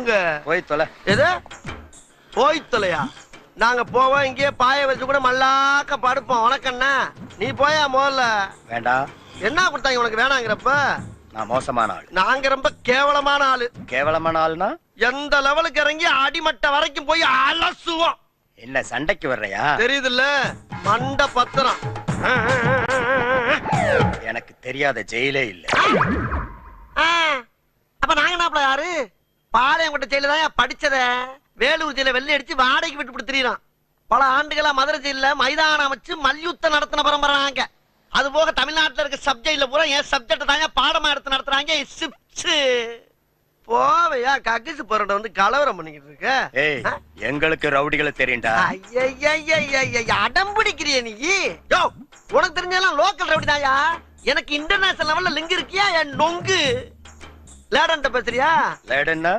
போங்க. போய் தொலை. எது போய் தொலையா? நாங்க போவோம், இங்கேயே பாய வச்சு கூட மல்லாக்க படுப்போம். உனக்கண்ணா நீ போயா முதல்ல. வேண்டாம். என்ன கொடுத்தாங்க உனக்கு வேணாங்கிறப்ப? நான் மோசமான ஆள். நாங்க ரொம்ப கேவலமான ஆளு. கேவலமான ஆள்னா எந்த லெவலுக்கு இறங்கி அடிமட்ட வரைக்கும் போய் அலசுவோம். என்ன சண்டைக்கு வர்றையா? தெரியுதுல்ல, மண்ட பத்திரம். எனக்கு தெரியாத ஜெயிலே இல்ல. அப்ப நாங்க என்ன யாரு? பாளையங்கோட்டை ஜெயில தான் படிச்சத. வேலூர் ஜெயில வெள்ளை அடிச்சு வாடகைக்கு விட்டு கொடுத்துறான். பல ஆண்டுகளா மதுரை ஜெயில மைதானம் வச்சு மல்யுத்தம் நடத்தின பரம்பரை நாங்க. அது போக தமிழ்நாட்டுல இருக்க சப்ஜெக்ட்ல பூரா என் சப்ஜெக்ட் தாங்க பாடமா எடுத்து நடத்துறாங்க. போவையா கக்கிசு போறட வந்து கலவரம் பண்ணிக்கிட்டு இருக்க. ஏய், எங்களுக்கு ரவுடிகளை தெரியும்டா. அடம் பிடிக்கிறிய நீ? யோ, உனக்கு தெரிஞ்செல்லாம் லோக்கல் ரவுடி தாயா. எனக்கு இன்டர்நேஷனல் லெவல்ல லிங்க் இருக்கியா? என் நொங்கு லேடன்ட்ட பேசுறியா? லேடன்னா